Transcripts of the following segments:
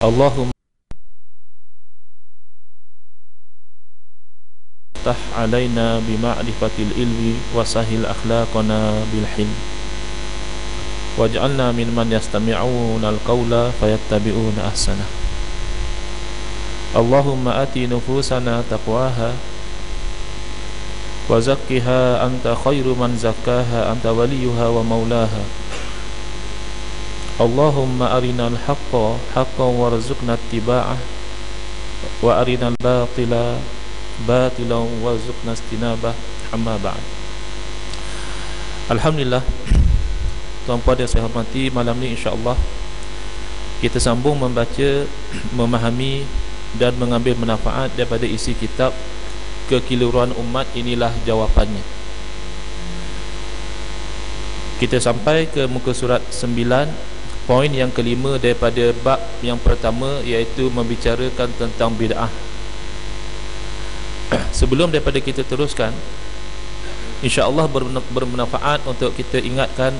Allahumma tah alaina bima'rifatil ilmi wa sahil akhlaqana bil hilm waj'alna mimman yastami'una al-qawla fayattabi'una ahsana. Allahumma ati nufusana taqwaha wa zakkiha anta khairu man zakkaha anta waliyuha wa maulaha. Allahumma arinal haqqa haqqan warzuqna ittiba'ah wa arinal batila batilan warzuqna istinabah. Amma ba'd. Alhamdulillah, tuan-puan yang saya hormati, malam ni insya-Allah kita sambung membaca, memahami dan mengambil manfaat daripada isi kitab Kekeliruan Umat, inilah jawapannya. Kita sampai ke muka surat 9, poin yang kelima daripada bab yang pertama, iaitu membicarakan tentang bid'ah. Sebelum daripada kita teruskan, insya-Allah bermanfaat untuk kita ingatkan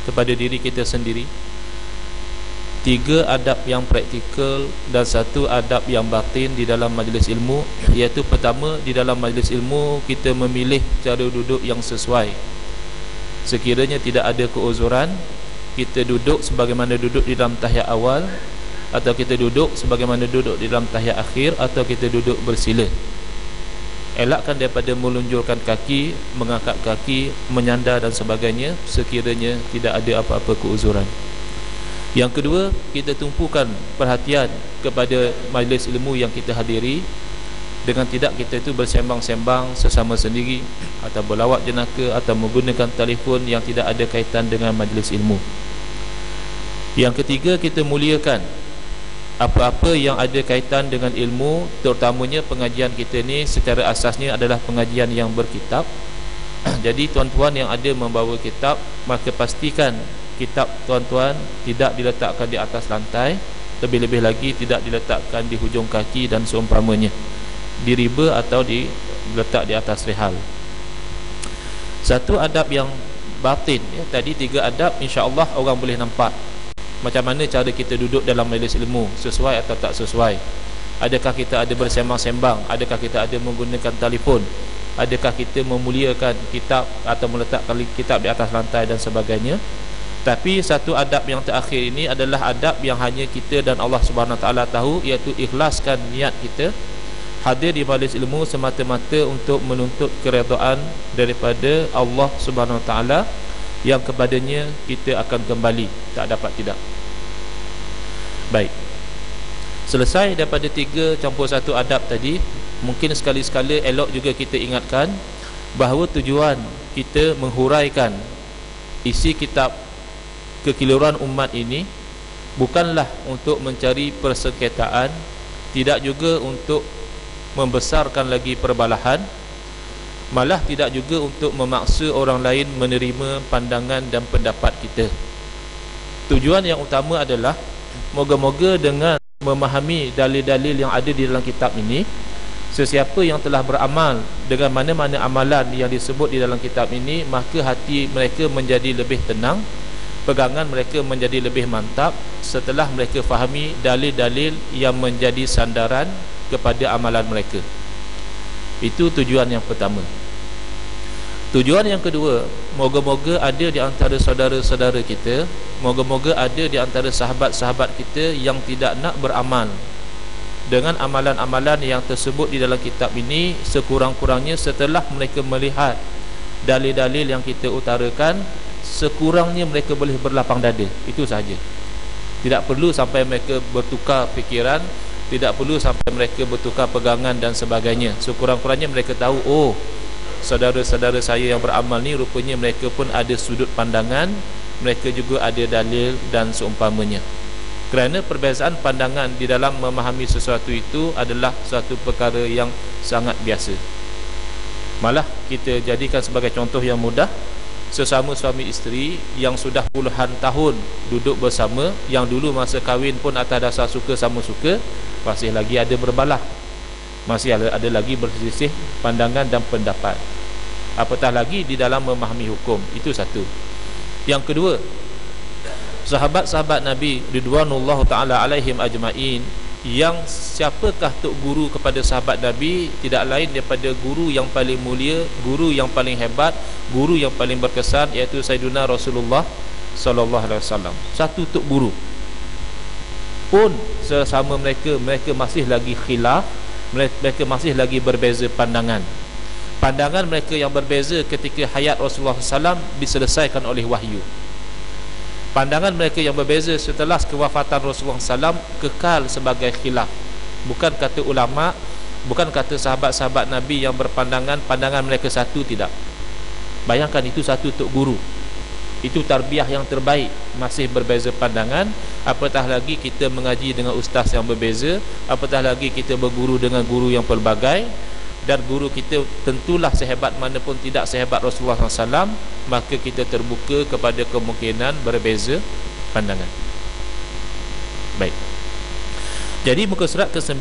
kepada diri kita sendiri 3 adab yang praktikal dan 1 adab yang batin di dalam majlis ilmu. Iaitu pertama, di dalam majlis ilmu kita memilih cara duduk yang sesuai. Sekiranya tidak ada keuzuran, kita duduk sebagaimana duduk di dalam tahiyat awal, atau kita duduk sebagaimana duduk di dalam tahiyat akhir, atau kita duduk bersila. Elakkan daripada melunjurkan kaki, mengangkat kaki, menyandar dan sebagainya sekiranya tidak ada apa-apa keuzuran. Yang kedua, kita tumpukan perhatian kepada majlis ilmu yang kita hadiri, dengan tidak kita itu bersembang-sembang sesama sendiri, atau berlawak jenaka, atau menggunakan telefon yang tidak ada kaitan dengan majlis ilmu. Yang ketiga, kita muliakan apa-apa yang ada kaitan dengan ilmu, terutamanya pengajian kita ni secara asasnya adalah pengajian yang berkitab. Jadi tuan-tuan yang ada membawa kitab, maka pastikan kitab tuan-tuan tidak diletakkan di atas lantai, lebih-lebih lagi tidak diletakkan di hujung kaki dan seumpamanya, di riba atau diletak di atas rehal. 1 adab yang batin, ya, tadi 3 adab, insya-Allah orang boleh nampak macam mana cara kita duduk dalam majlis ilmu, sesuai atau tak sesuai. Adakah kita ada bersembang-sembang, adakah kita ada menggunakan telefon, adakah kita memuliakan kitab atau meletakkan kitab di atas lantai dan sebagainya. Tapi 1 adab yang terakhir ini adalah adab yang hanya kita dan Allah Subhanahu Wa Taala tahu, iaitu ikhlaskan niat kita hadir di majlis ilmu semata-mata untuk menuntut keredaan daripada Allah Subhanahu Wa Taala, yang kepadanya kita akan kembali, tak dapat tidak. Baik, selesai daripada 3 campur 1 adab tadi, mungkin sekali-sekala elok juga kita ingatkan bahawa tujuan kita menghuraikan isi kitab Kekeliruan Umat ini bukanlah untuk mencari persengketaan, tidak juga untuk membesarkan lagi perbalahan, malah tidak juga untuk memaksa orang lain menerima pandangan dan pendapat kita. Tujuan yang utama adalah moga-moga dengan memahami dalil-dalil yang ada di dalam kitab ini, sesiapa yang telah beramal dengan mana-mana amalan yang disebut di dalam kitab ini, maka hati mereka menjadi lebih tenang, pegangan mereka menjadi lebih mantap setelah mereka fahami dalil-dalil yang menjadi sandaran kepada amalan mereka. Itu tujuan yang pertama. Tujuan yang kedua, moga-moga ada di antara saudara-saudara kita, moga-moga ada di antara sahabat-sahabat kita yang tidak nak beramal dengan amalan-amalan yang tersebut di dalam kitab ini, sekurang-kurangnya setelah mereka melihat dalil-dalil yang kita utarakan, sekurangnya mereka boleh berlapang dada. Itu sahaja. Tidak perlu sampai mereka bertukar fikiran, tidak perlu sampai mereka bertukar pegangan dan sebagainya. Sekurang-kurangnya mereka tahu, oh, saudara-saudara saya yang beramal ni rupanya mereka pun ada sudut pandangan, mereka juga ada dalil dan seumpamanya. Kerana perbezaan pandangan di dalam memahami sesuatu itu adalah suatu perkara yang sangat biasa. Malah kita jadikan sebagai contoh yang mudah, sesama suami isteri yang sudah puluhan tahun duduk bersama, yang dulu masa kahwin pun atas dasar suka sama suka, masih lagi ada berbalah, masih ada lagi berselisih pandangan dan pendapat, apatah lagi di dalam memahami hukum. Itu satu. Yang kedua, sahabat-sahabat Nabi ridwanullahu taala alaihim ajmain, yang siapakah tok guru kepada sahabat Nabi? Tidak lain daripada guru yang paling mulia, guru yang paling hebat, guru yang paling berkesan, iaitu Sayyidina Rasulullah sallallahu alaihi wasallam. Satu tok guru. Pun sesama mereka masih lagi khilaf, mereka masih lagi berbeza pandangan. Pandangan mereka yang berbeza ketika hayat Rasulullah SAW diselesaikan oleh wahyu. Pandangan mereka yang berbeza setelah kewafatan Rasulullah SAW kekal sebagai khilaf. Bukan kata ulama, bukan kata sahabat-sahabat Nabi yang berpandangan pandangan mereka satu, tidak. Bayangkan, itu satu tok guru. Itu tarbiyah yang terbaik. Masih berbeza pandangan, apatah lagi kita mengaji dengan ustaz yang berbeza, apatah lagi kita berguru dengan guru yang pelbagai. Dan guru kita tentulah sehebat mana pun tidak sehebat Rasulullah SAW, maka kita terbuka kepada kemungkinan berbeza pandangan. Baik. Jadi muka surat ke-9,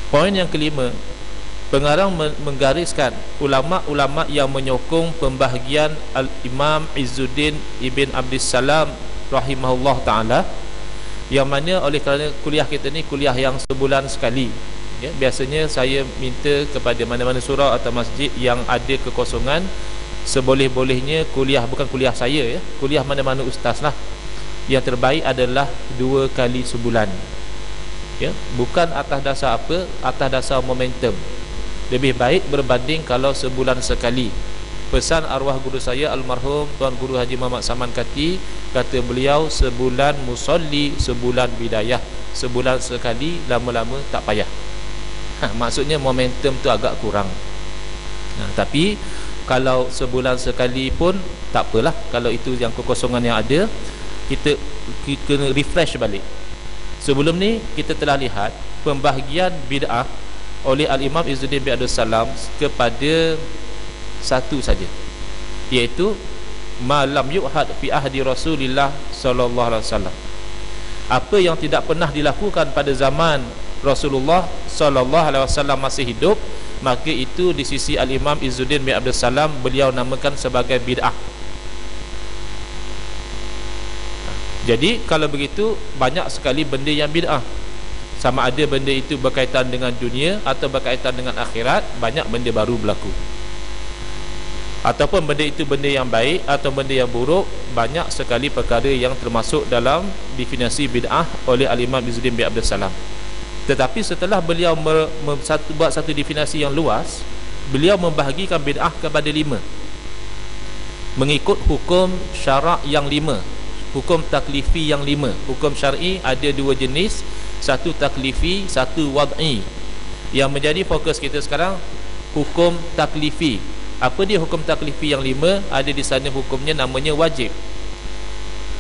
poin yang kelima, pengarang menggariskan ulama-ulama yang menyokong pembahagian Al-Imam Izzuddin Ibn Abdissalam rahimahullah ta'ala, yang mana oleh kerana kuliah kita ni kuliah yang sebulan sekali, ya, biasanya saya minta kepada mana-mana surau atau masjid yang ada kekosongan, seboleh-bolehnya kuliah, bukan kuliah saya, ya, kuliah mana-mana ustaz lah, yang terbaik adalah 2 kali sebulan, ya, bukan atas dasar apa, atas dasar momentum. Lebih baik berbanding kalau sebulan sekali. Pesan arwah guru saya almarhum Tuan Guru Haji Muhammad Saman Kati, kata beliau, sebulan musolli, sebulan bidayah. Sebulan sekali, lama-lama tak payah. Maksudnya momentum tu agak kurang. Tapi kalau sebulan sekali pun tak apalah. Kalau itu yang kekosongan yang ada, kita kena refresh balik. Sebelum ni kita telah lihat pembahagian bid'ah oleh Al-Imam Izzuddin bin Abdussalam kepada satu saja, iaitu malam yu'had fi ahdi Rasulillah sallallahu alaihi wasallam. Apa yang tidak pernah dilakukan pada zaman Rasulullah sallallahu alaihi wasallam masih hidup, maka itu di sisi Al-Imam Izzuddin bin Abdussalam beliau namakan sebagai bid'ah. Jadi kalau begitu, banyak sekali benda yang bid'ah. Sama ada benda itu berkaitan dengan dunia atau berkaitan dengan akhirat, banyak benda baru berlaku. Ataupun benda itu benda yang baik atau benda yang buruk, banyak sekali perkara yang termasuk dalam definisi bid'ah oleh Al-Imam Izzuddin bin Abdussalam. Tetapi setelah beliau buat satu definisi yang luas, beliau membahagikan bid'ah kepada 5, mengikut hukum syarak yang 5, hukum taklifi yang 5. Hukum syar'i ada 2 jenis, satu taklifi, satu wad'i. Yang menjadi fokus kita sekarang hukum taklifi. Apa dia hukum taklifi yang 5? Ada di sana hukumnya, namanya wajib.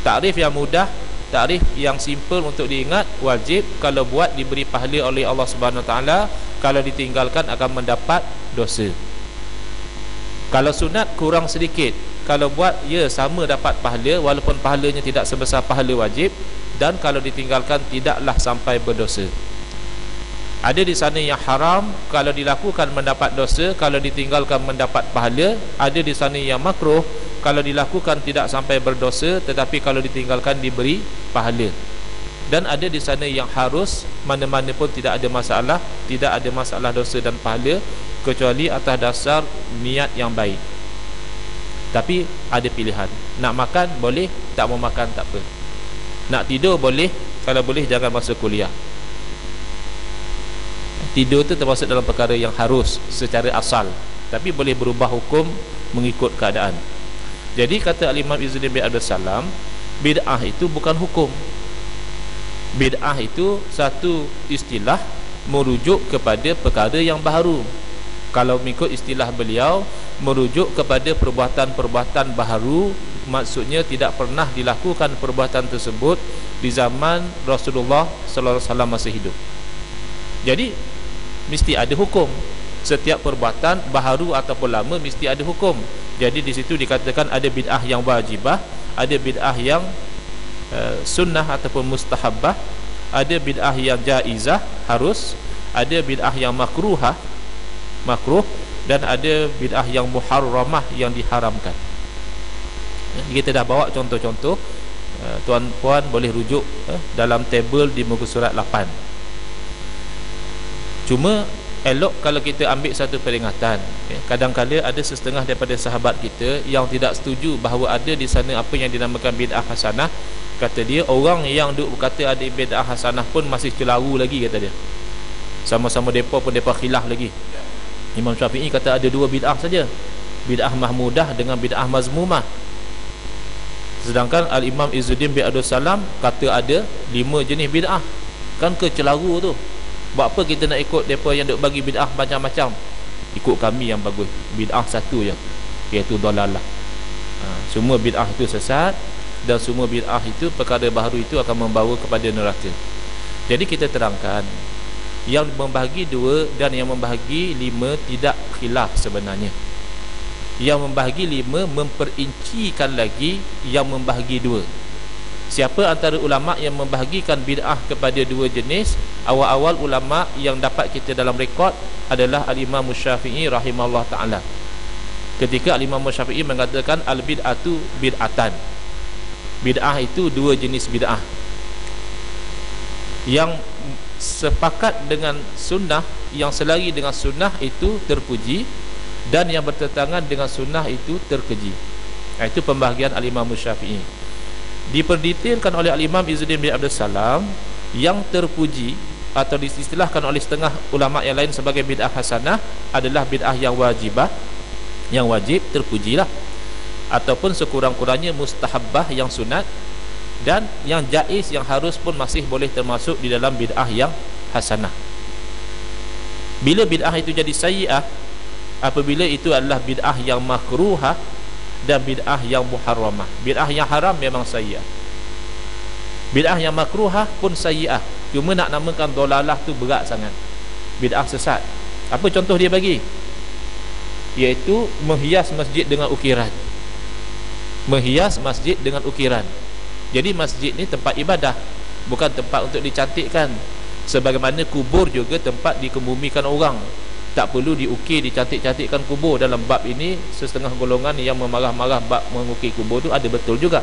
Takrif yang mudah, takrif yang simple untuk diingat, wajib. Kalau buat diberi pahala oleh Allah Subhanahu Wa Taala, kalau ditinggalkan akan mendapat dosa. Kalau sunat kurang sedikit, kalau buat ya sama dapat pahala, walaupun pahalanya tidak sebesar pahala wajib. Dan kalau ditinggalkan tidaklah sampai berdosa. Ada di sana yang haram, kalau dilakukan mendapat dosa, kalau ditinggalkan mendapat pahala. Ada di sana yang makruh, kalau dilakukan tidak sampai berdosa, tetapi kalau ditinggalkan diberi pahala. Dan ada di sana yang harus, mana-mana pun tidak ada masalah, tidak ada masalah dosa dan pahala, kecuali atas dasar niat yang baik. Tapi ada pilihan. Nak makan boleh, tak mau makan tak apa. Nak tidur boleh, kalau boleh jangan masa kuliah. Tidur tu termasuk dalam perkara yang harus secara asal, tapi boleh berubah hukum mengikut keadaan. Jadi kata Al-Imam Izzuddin bin Abdussalam, bid'ah itu bukan hukum. Bid'ah itu satu istilah merujuk kepada perkara yang baru. Kalau mengikut istilah beliau, merujuk kepada perbuatan-perbuatan baru, maksudnya tidak pernah dilakukan perbuatan tersebut di zaman Rasulullah sallallahu alaihi wasallam masih hidup. Jadi mesti ada hukum. Setiap perbuatan baharu ataupun lama mesti ada hukum. Jadi di situ dikatakan ada bid'ah yang wajibah, ada bid'ah yang sunnah ataupun mustahabbah, ada bid'ah yang jaizah, harus, ada bid'ah yang makruh, dan ada bid'ah yang muharramah, yang diharamkan. Kita dah bawa contoh-contoh Tuan-puan boleh rujuk dalam tabel di muka surat 8. Cuma elok kalau kita ambil satu peringatan, kadang-kadang ada setengah daripada sahabat kita yang tidak setuju bahawa ada di sana apa yang dinamakan bid'ah hasanah. Kata dia, orang yang duk berkata ada bid'ah hasanah pun masih celaru lagi, kata dia. Sama-sama mereka pun mereka khilaf lagi. Imam Syafi'i kata ada 2 bid'ah saja, bid'ah mahmudah dengan bid'ah mazmumah. Sedangkan Al-Imam Izzuddin bin Abdul Salam kata ada 5 jenis bid'ah. Kan kecelaru tu. Buat apa kita nak ikut mereka yang duk bagi bid'ah macam-macam? Ikut kami yang bagus, bid'ah satu je, iaitu dalalah. Semua bid'ah itu sesat, dan semua bid'ah itu, perkara baharu itu akan membawa kepada neraka. Jadi kita terangkan, yang membahagi 2 dan yang membahagi 5 tidak khilaf sebenarnya. Yang membahagi 5 memperincikan lagi yang membahagi 2. Siapa antara ulama' yang membahagikan bid'ah kepada 2 jenis? Awal-awal ulama' yang dapat kita dalam rekod adalah Al-Imam Syafi'i rahimahullah ta'ala. Ketika Al-Imam Syafi'i mengatakan al-bid'atu bid'atan, bid'ah itu 2 jenis bid'ah. Yang sepakat dengan sunnah, yang selari dengan sunnah itu terpuji, dan yang bertentangan dengan sunnah itu terkeji. Itu pembahagian Al-Imam Syafi'i. Diperdetailkan oleh Al-Imam Izzuddin bin Abdul Salam, yang terpuji atau diistilahkan oleh setengah ulama' yang lain sebagai bid'ah hasanah adalah bid'ah yang wajibah, yang wajib, terpujilah, ataupun sekurang-kurangnya mustahabbah, yang sunat, dan yang jaiz, yang harus pun masih boleh termasuk di dalam bid'ah yang hasanah. Bila bid'ah itu jadi sayyi'ah, apabila itu adalah bid'ah yang makruhah dan bid'ah yang muharramah. Bid'ah yang haram memang sayyi'ah, bid'ah yang makruhah pun sayyi'ah. Cuma nak namakan dolalah tu berat sangat, bid'ah sesat. Apa contoh dia bagi? Iaitu menghias masjid dengan ukiran. Menghias masjid dengan ukiran. Jadi masjid ni tempat ibadah, bukan tempat untuk dicantikkan. Sebagaimana kubur juga tempat dikebumikan orang, tak perlu diukir, dicantik-cantikkan kubur. Dalam bab ini setengah golongan yang memarah-marah bab mengukir kubur tu ada betul juga.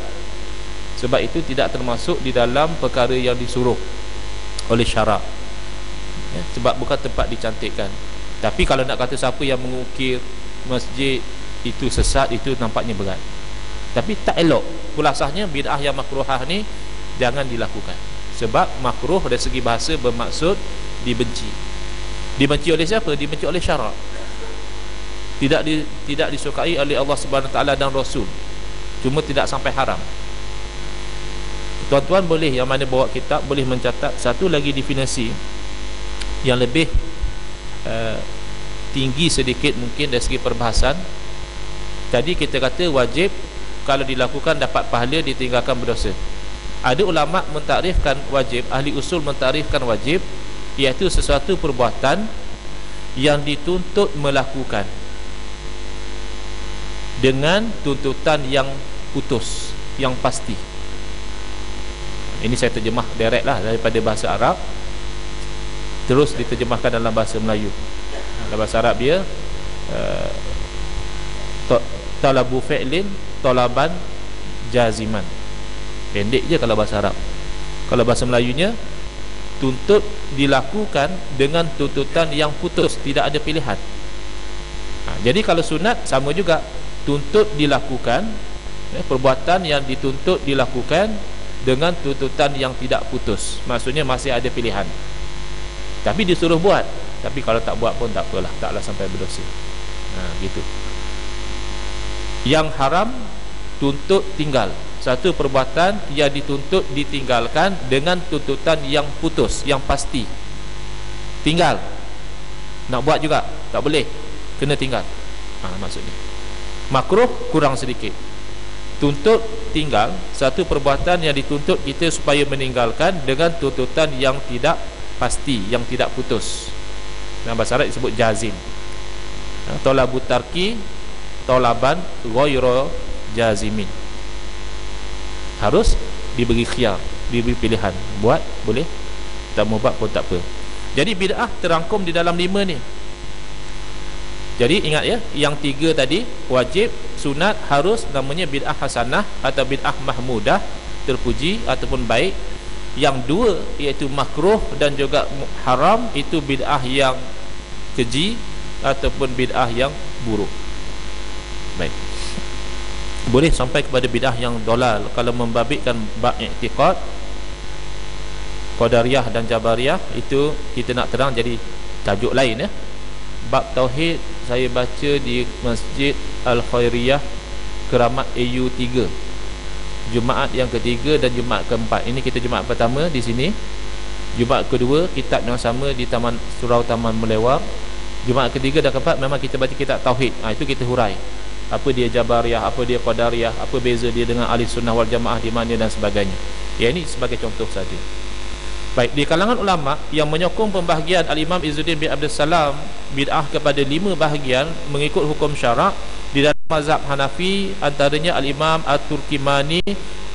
Sebab itu tidak termasuk di dalam perkara yang disuruh oleh syarak, sebab bukan tempat dicantikkan. Tapi kalau nak kata siapa yang mengukir masjid itu sesat, itu nampaknya berat. Tapi tak elok. Kulasahnya bid'ah yang makruhah ni jangan dilakukan. Sebab makruh dari segi bahasa bermaksud dibenci. Dibenci oleh siapa? Dibenci oleh syarak. Tidak disukai oleh Allah Subhanahu Wa Taala dan Rasul. Cuma tidak sampai haram. Tuan-tuan boleh, yang mana bawa kitab, boleh mencatat satu lagi definisi yang lebih tinggi sedikit mungkin dari segi perbahasan. Tadi kita kata wajib, kalau dilakukan dapat pahala, ditinggalkan berdosa. Ada ulama' mentakrifkan wajib, ahli usul mentakrifkan wajib, iaitu sesuatu perbuatan yang dituntut melakukan dengan tuntutan yang putus, yang pasti. Ini saya terjemah direct lah daripada bahasa Arab, terus diterjemahkan dalam bahasa Melayu. Dalam bahasa Arab dia talabu fi'lin talaban jaziman. Pendek je kalau bahasa Arab. Kalau bahasa Melayunya, tuntut dilakukan dengan tuntutan yang putus, tidak ada pilihan. Jadi kalau sunat sama juga, tuntut dilakukan, perbuatan yang dituntut dilakukan dengan tuntutan yang tidak putus. Maksudnya masih ada pilihan, tapi disuruh buat. Tapi kalau tak buat pun tak apalah, taklah sampai berdosa. Gitu. Yang haram, tuntut tinggal. Satu perbuatan yang dituntut ditinggalkan dengan tuntutan yang putus, yang pasti. Tinggal. Nak buat juga tak boleh, kena tinggal. Maksudnya makruh kurang sedikit. Tuntut tinggal, satu perbuatan yang dituntut kita supaya meninggalkan dengan tuntutan yang tidak pasti, yang tidak putus. Dalam bahasa Arab disebut jazim. Talabu tarki talaban ghayra jazimin. Harus diberi khiyar, diberi pilihan. Buat boleh, tak mau buat pun tak apa. Jadi bid'ah terangkum di dalam 5 ni. Jadi ingat ya, yang 3 tadi wajib, sunat, harus, namanya bid'ah hasanah atau bid'ah mahmudah. terpuji ataupun baik. Yang dua iaitu makruh dan juga haram, itu bid'ah yang keji ataupun bid'ah yang buruk. Baik, boleh sampai kepada bid'ah yang dolal kalau membabitkan bab i'tiqad, qadariyah dan jabariyah. Itu kita nak terang jadi tajuk lain ya. Bab tauhid saya baca di Masjid Al-Khairiyah Keramat AU 3, Jumaat yang ketiga dan Jumaat keempat. Ini kita Jumaat pertama di sini, Jumaat kedua kitab yang sama di Taman Surau Taman Melewar, Jumaat ketiga dan keempat memang kita baca kitab tauhid. Itu kita hurai apa dia jabariyah, apa dia qadariyah, apa beza dia dengan ahli sunnah wal jamaah di mana dan sebagainya. Ya, ini sebagai contoh saja. Baik, di kalangan ulama yang menyokong pembahagian Al-Imam Izzuddin bin Abdul Salam bid'ah kepada 5 bahagian mengikut hukum syarak di dalam mazhab Hanafi, antaranya Al-Imam At-Turkimani,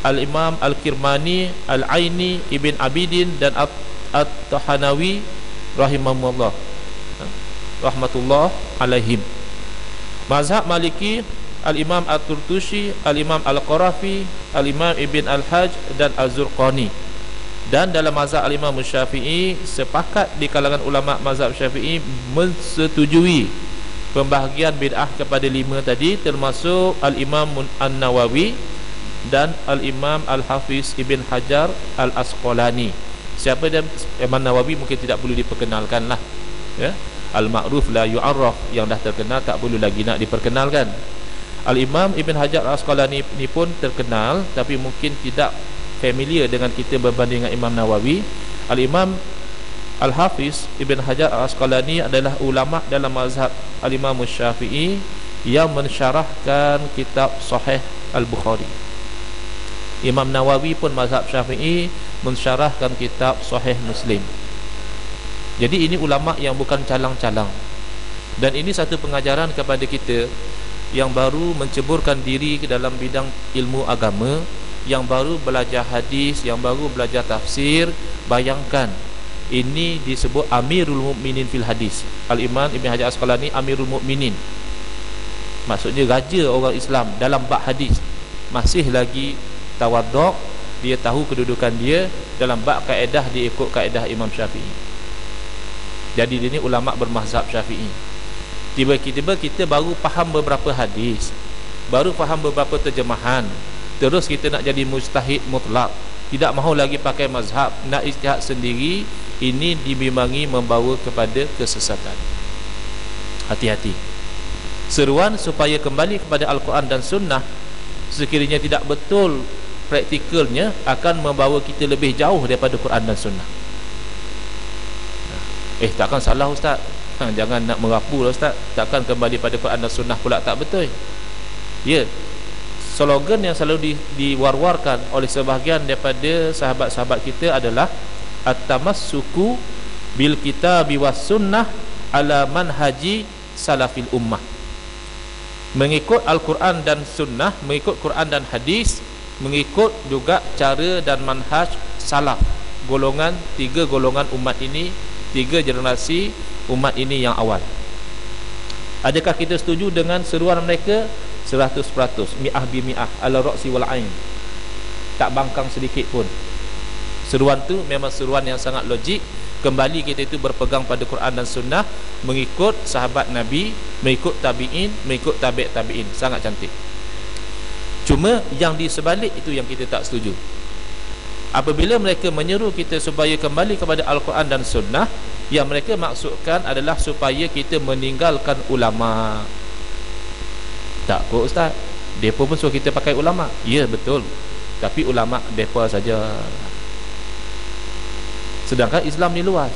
Al-Imam Al-Kirmani, Al-Aini, Ibn Abidin dan At-Tahanawi rahimahumullah, rahmatullah alaihim. Mazhab Maliki, Al-Imam At-Turtushi, Al-Imam Al-Qarafi, Al-Imam Ibn Al-Hajj dan Az-Zurqani. Dan dalam mazhab Al-Imam Syafi'i, sepakat di kalangan ulama mazhab Syafi'i mensetujui pembahagian bid'ah kepada 5 tadi, termasuk Al-Imam An-Nawawi dan Al-Imam Al-Hafiz Ibn Hajar Al-Asqalani. Siapa dia? Imam Nawawi mungkin tidak perlu diperkenalkan lah ya. Al-ma'ruf la yu'arraf, yang dah terkenal tak perlu lagi nak diperkenalkan. Al-Imam Ibn Hajar Al-Asqalani ni pun terkenal, tapi mungkin tidak familiar dengan kita berbanding dengan Imam Nawawi. Al-Imam Al-Hafiz Ibn Hajar Al-Asqalani adalah ulama dalam mazhab Al-Imam Syafi'i yang mensyarahkan kitab Sahih Al-Bukhari. Imam Nawawi pun mazhab Syafi'i mensyarahkan kitab Sahih Muslim. Jadi ini ulama yang bukan calang-calang. Dan ini satu pengajaran kepada kita yang baru menceburkan diri ke dalam bidang ilmu agama, yang baru belajar hadis, yang baru belajar tafsir. Bayangkan, ini disebut Amirul Mukminin fil hadis. Al-Imam Ibn Hajar Asqalani Amirul Mukminin, maksudnya raja orang Islam dalam bab hadis. Masih lagi tawaduk, dia tahu kedudukan dia dalam bab kaedah, dia ikut kaedah Imam Syafi'i. Jadi dia ni ulama bermazhab Syafi'i. Tiba-tiba kita baru faham beberapa hadis, baru faham beberapa terjemahan, terus kita nak jadi mujtahid mutlak, tidak mahu lagi pakai mazhab, nak ijtihad sendiri. Ini dibimbangi membawa kepada kesesatan. Hati-hati. Seruan supaya kembali kepada Al-Quran dan Sunnah, sekiranya tidak betul praktikalnya, akan membawa kita lebih jauh daripada Quran dan Sunnah. Takkan salah Ustaz, jangan nak merapu lah Ustaz, takkan kembali pada Quran dan Sunnah pula tak betul. Ya, slogan yang selalu diwar-warkan oleh sebahagian daripada sahabat-sahabat kita adalah at-tamassuku bil kitabi was sunnah ala manhaji salafil ummah. Mengikut Al-Quran dan Sunnah, mengikut Quran dan hadis, mengikut juga cara dan manhaj salaf, golongan, 3 golongan umat ini, 3 generasi umat ini yang awal. Adakah kita setuju dengan seruan mereka? 100%, mi'ah bi mi'ah, ala ra'si wal ain, tak bangkang sedikit pun. Seruan tu memang seruan yang sangat logik. Kembali kita itu berpegang pada Quran dan Sunnah, mengikut sahabat Nabi, mengikut tabi'in, mengikut tabi' tabi'in. Sangat cantik. Cuma yang di sebalik itu yang kita tak setuju. Apabila mereka menyeru kita supaya kembali kepada Al-Quran dan Sunnah, yang mereka maksudkan adalah supaya kita meninggalkan ulama. Tak kok Ustaz, mereka pun suruh kita pakai ulama. Ya betul, tapi ulama mereka saja. Sedangkan Islam ni luas.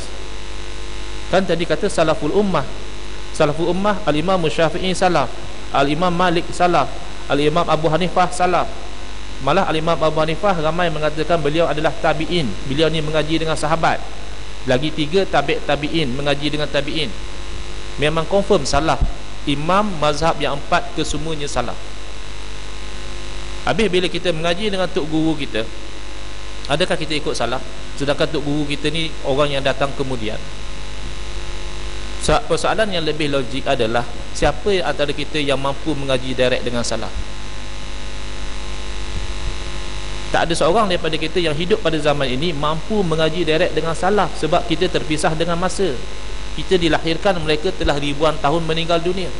Kan tadi kata salaful ummah. Salaful ummah, Al-Imam Syafi'i salaf, Al-Imam Malik salaf, Al-Imam Abu Hanifah salaf. Malah Al-Imam Abu Hanifah ramai mengatakan beliau adalah tabi'in. Beliau ni mengaji dengan sahabat. Lagi 3 tabi' tabi'in, mengaji dengan tabi'in. Memang confirm salaf. Imam mazhab yang 4 kesemuanya salaf. Habis bila kita mengaji dengan tok guru kita, adakah kita ikut salaf? Sedangkan tok guru kita ni orang yang datang kemudian. Persoalan yang lebih logik adalah, siapa antara kita yang mampu mengaji direct dengan salaf? Tak ada seorang daripada kita yang hidup pada zaman ini mampu mengaji direct dengan salaf, sebab kita terpisah dengan masa. Kita dilahirkan, mereka telah ribuan tahun meninggal dunia.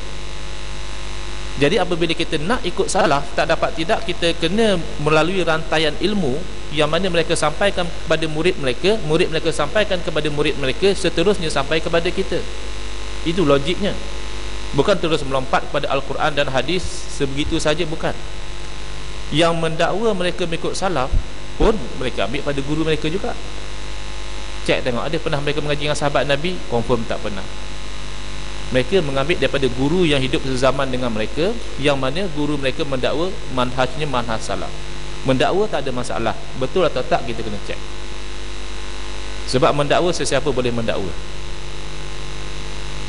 Jadi apabila kita nak ikut salaf, tak dapat tidak kita kena melalui rantaian ilmu yang mana mereka sampaikan kepada murid mereka sampaikan kepada murid mereka, seterusnya sampai kepada kita. Itu logiknya. Bukan terus melompat kepada Al-Quran dan hadis sebegitu saja, bukan. Yang mendakwa mereka mengikut salaf pun mereka ambil pada guru mereka juga. Cek tengok, ada pernah mereka mengaji dengan sahabat Nabi? Confirm tak pernah. Mereka mengambil daripada guru yang hidup sezaman dengan mereka, yang mana guru mereka mendakwa manhajnya manhaj salaf. Mendakwa tak ada masalah, betul atau tak kita kena cek. Sebab mendakwa sesiapa boleh mendakwa.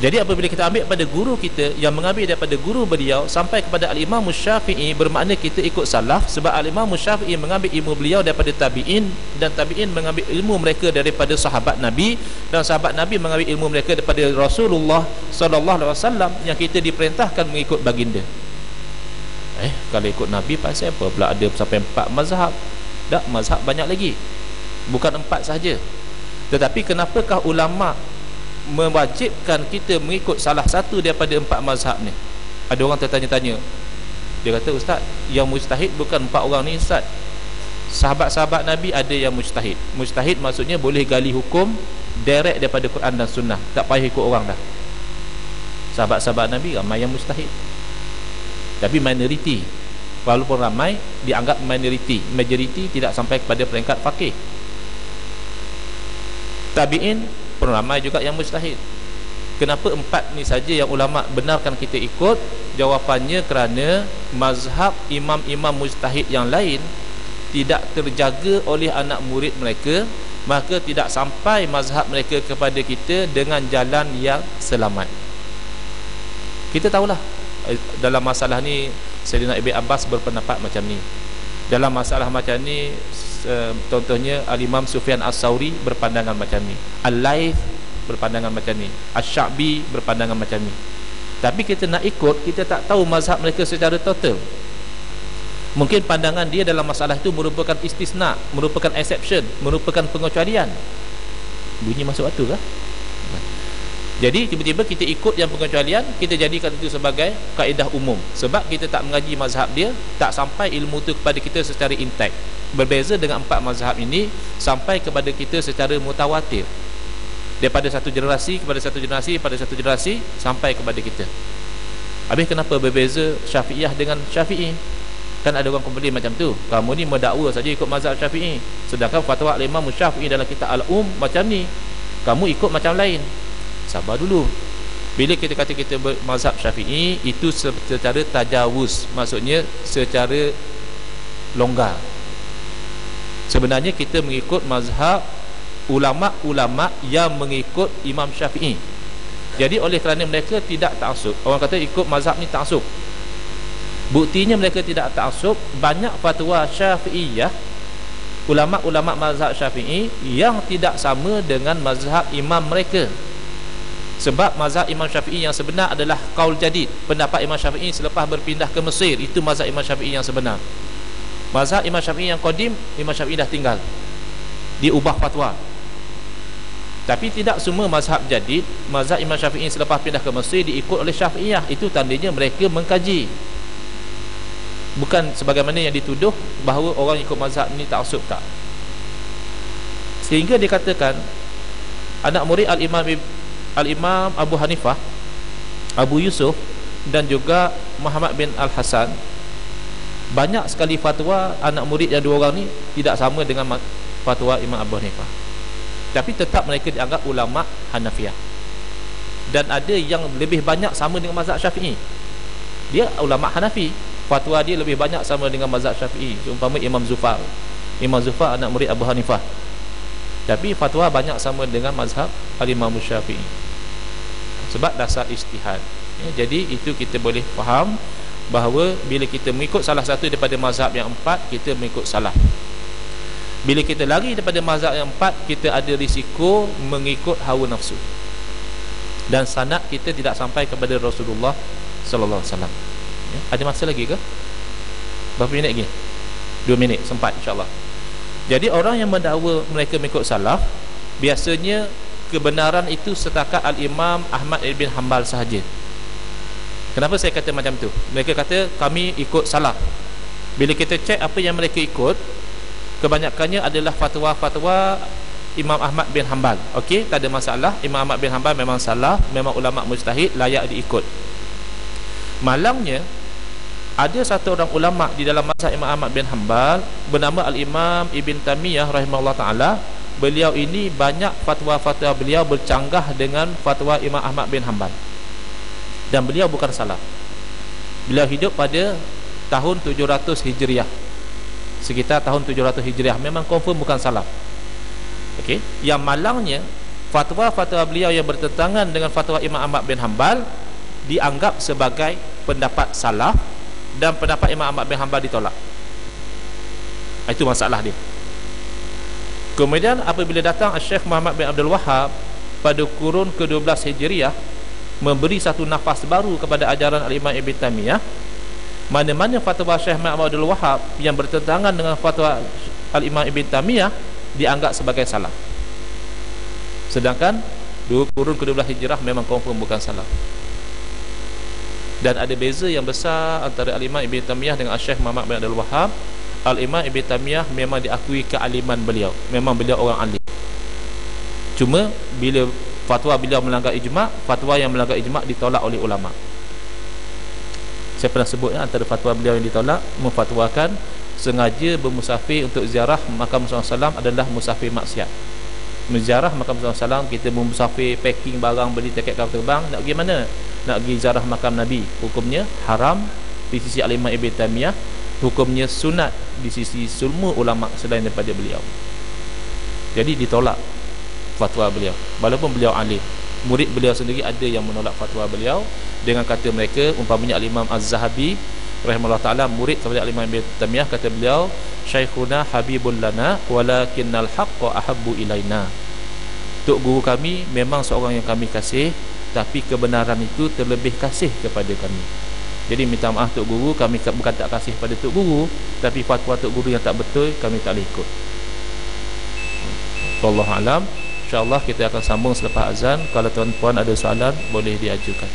Jadi apabila kita ambil pada guru kita, yang mengambil daripada guru beliau sampai kepada Al-Imam Syafi'i, bermakna kita ikut salaf. Sebab Al-Imam Syafi'i mengambil ilmu beliau daripada tabi'in, dan tabi'in mengambil ilmu mereka daripada sahabat Nabi, dan sahabat Nabi mengambil ilmu mereka daripada Rasulullah SAW, yang kita diperintahkan mengikut baginda. Kalau ikut Nabi pasal apa pula ada sampai 4 mazhab? Tak, mazhab banyak lagi, bukan 4 sahaja. Tetapi kenapakah ulama' mewajibkan kita mengikut salah satu daripada 4 mazhab ni? Ada orang tertanya-tanya, dia kata, Ustaz, yang mujtahid bukan 4 orang ni, Ustaz. Sahabat-sahabat Nabi ada yang mujtahid. Mujtahid maksudnya boleh gali hukum direct daripada Quran dan Sunnah, tak payah ikut orang dah. Sahabat-sahabat Nabi ramai yang mujtahid, tapi minoriti. Walaupun ramai, dianggap minoriti. Majoriti tidak sampai kepada peringkat faqih. Tabi'in pun ramai juga yang mujtahid. Kenapa 4 ni saja yang ulama' benarkan kita ikut? Jawapannya kerana mazhab imam-imam mujtahid yang lain tidak terjaga oleh anak murid mereka, maka tidak sampai mazhab mereka kepada kita dengan jalan yang selamat. Kita tahulah dalam masalah ni Sayyidina Ibn Abbas berpendapat macam ni. Dalam masalah macam ni, contohnya Al-Imam Sufyan As-Sauri berpandangan macam ni, Al-Laith berpandangan macam ni, Asy-Sya'bi berpandangan macam ni. Tapi kita nak ikut, kita tak tahu mazhab mereka secara total. Mungkin pandangan dia dalam masalah itu merupakan istisna, merupakan exception, merupakan pengecualian. Bunyi masuk waktu kah? Jadi tiba-tiba kita ikut yang pengecualian, kita jadikan itu sebagai kaedah umum. Sebab kita tak mengaji mazhab dia, tak sampai ilmu itu kepada kita secara intact. Berbeza dengan 4 mazhab ini, sampai kepada kita secara mutawatir, daripada satu generasi kepada satu generasi, pada satu generasi sampai kepada kita. Habis kenapa berbeza Syafi'iyah dengan Syafi'i? Kan ada orang komplain macam tu, kamu ni mendakwa saja ikut mazhab Syafi'i, sedangkan fatwa Imam Syafi'i dalam kitab Al-Um macam ni, kamu ikut macam lain. Sabar dulu. Bila kita kata kita mazhab Syafi'i, itu secara tajawuz, maksudnya secara longgar. Sebenarnya kita mengikut mazhab ulama'-ulama' yang mengikut Imam Syafi'i. Jadi oleh kerana mereka tidak ta'assub, orang kata ikut mazhab ni ta'assub. Buktinya mereka tidak ta'assub, banyak fatwa Syafi'iyah, ulama'-ulama' mazhab Syafi'i yang tidak sama dengan mazhab imam mereka. Sebab mazhab Imam Syafi'i yang sebenar adalah qaul jadid, pendapat Imam Syafi'i selepas berpindah ke Mesir. Itu mazhab Imam Syafi'i yang sebenar. Mazhab Imam Syafi'i yang qadim, Imam Syafi'i dah tinggal, diubah fatwa. Tapi tidak semua mazhab jadid, mazhab Imam Syafi'i selepas pindah ke Mesir diikut oleh Syafi'iyah. Itu tandanya mereka mengkaji. Bukan sebagaimana yang dituduh bahawa orang ikut mazhab ni ta'assub, tak. Sehingga dikatakan anak murid Al-Imam Abu Hanifah, Abu Yusuf dan juga Muhammad bin Al-Hasan, banyak sekali fatwa anak murid yang 2 orang ni tidak sama dengan fatwa Imam Abu Hanifah. Tapi tetap mereka dianggap ulama' Hanafiyah. Dan ada yang lebih banyak sama dengan mazhab Syafi'i, dia ulama' Hanafi, fatwa dia lebih banyak sama dengan mazhab Syafi'i. Seumpama Imam Zufar anak murid Abu Hanifah, tapi fatwa banyak sama dengan mazhab Al-Imam Syafi'i, sebab dasar ijtihad. Jadi itu kita boleh faham bahawa bila kita mengikut salah satu daripada mazhab yang 4, kita mengikut salah. Bila kita lari daripada mazhab yang 4, kita ada risiko mengikut hawa nafsu, dan sanad kita tidak sampai kepada Rasulullah sallallahu alaihi wasallam. Ada masa lagi ke? Berapa minit lagi? 2 minit sempat insyaAllah. Jadi orang yang mendakwa mereka mengikut salaf, biasanya kebenaran itu setakat Al-Imam Ahmad ibn Hanbal sahaja. Kenapa saya kata macam tu? Mereka kata kami ikut salaf. Bila kita cek apa yang mereka ikut, kebanyakannya adalah fatwa-fatwa Imam Ahmad bin Hanbal. Okey, tak ada masalah. Imam Ahmad bin Hanbal memang salaf, memang ulama mujtahid, layak diikut. Malangnya ada satu orang ulama di dalam mazhab Imam Ahmad bin Hanbal bernama Al-Imam Ibn Taymiyah rahimahullah ta'ala. Beliau ini banyak fatwa-fatwa beliau bercanggah dengan fatwa Imam Ahmad bin Hanbal, dan beliau bukan salaf. Beliau hidup pada tahun 700 Hijriah, sekitar tahun 700 Hijriah, memang confirm bukan salaf. Okey, yang malangnya fatwa-fatwa beliau yang bertentangan dengan fatwa Imam Ahmad bin Hanbal dianggap sebagai pendapat salaf, dan pendapat Imam Ahmad bin Hanbal ditolak. Itu masalah dia. Kemudian apabila datang Syekh Muhammad bin Abdul Wahhab pada kurun ke-12 Hijriah, memberi satu nafas baru kepada ajaran Al-Imam Ibn Taymiyah. Mana-mana fatwa Syekh Muhammad bin Abdul Wahhab yang bertentangan dengan fatwa Al-Imam Ibn Taymiyah dianggap sebagai salaf. Sedangkan kurun ke-12 Hijrah memang confirm bukan salaf. Dan ada beza yang besar antara Al-Imam Ibn Taymiyah dengan Syekh Muhammad bin Abdul Wahhab. Al-Imam Ibn Taymiyah memang diakui kealiman beliau, memang beliau orang alim. Cuma bila fatwa beliau melanggar ijma', fatwa yang melanggar ijma' ditolak oleh ulama. Saya pernah sebut antara fatwa beliau yang ditolak, memfatwakan sengaja bermusafir untuk ziarah makam Rasulullah SAW adalah musafir maksiat. Menziarah makam Rasulullah SAW, kita bermusafir, packing barang, beli tiket kapal terbang, nak pergi mana? Nak pergi ziarah makam Nabi, hukumnya haram di sisi Al-Imam Ibn Taymiyah, hukumnya sunat di sisi semua ulama selain daripada beliau. Jadi ditolak fatwa beliau, walaupun beliau alim. Murid beliau sendiri ada yang menolak fatwa beliau dengan kata mereka, umpamanya Al-Imam Az-Zahabi rahimahullah ta'ala, murid kepada Al-Imam Ibn Taymiyah, kata beliau, Syekhuna habibul lana walakinnal haqqa ahabbu ilaina. Tok guru kami memang seorang yang kami kasih, tapi kebenaran itu terlebih kasih kepada kami. Jadi minta maaf tok guru, kami bukan tak kasih pada tok guru, tapi fatwa tok guru yang tak betul kami tak boleh ikut. Wallahu alam. InsyaAllah kita akan sambung selepas azan. Kalau tuan-tuan ada soalan, boleh diajukan.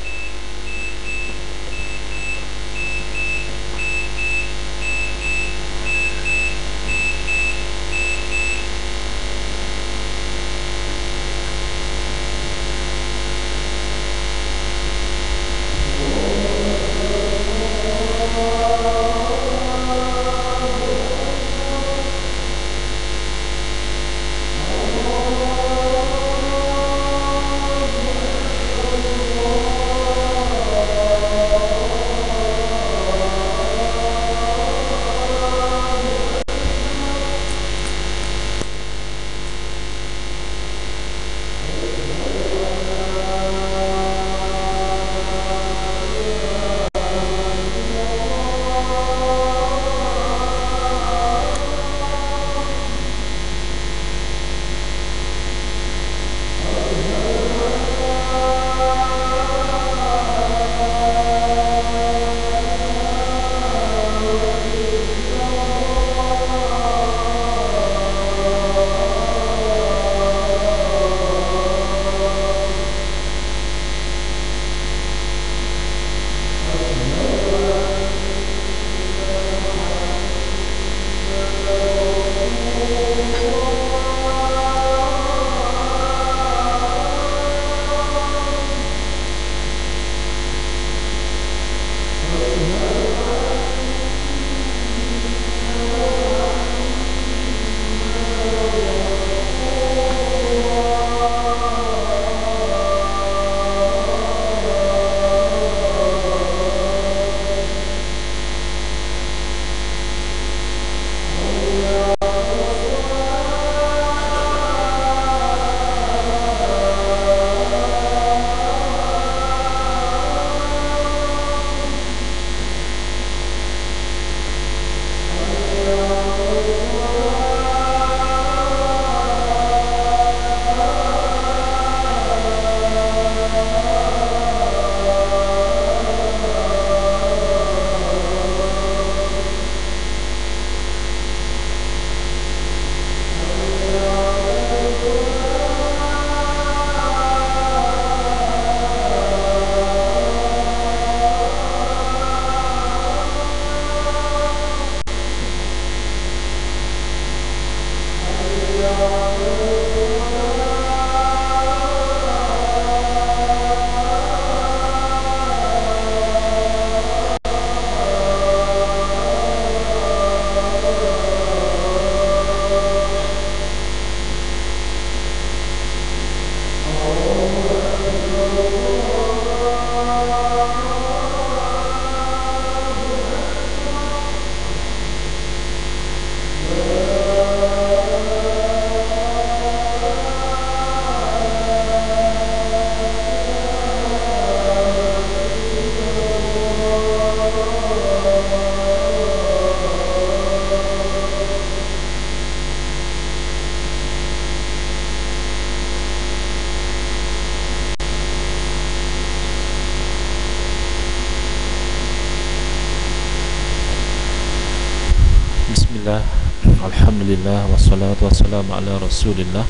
Alhamdulillah wassalatu wassalamu ala Rasulillah.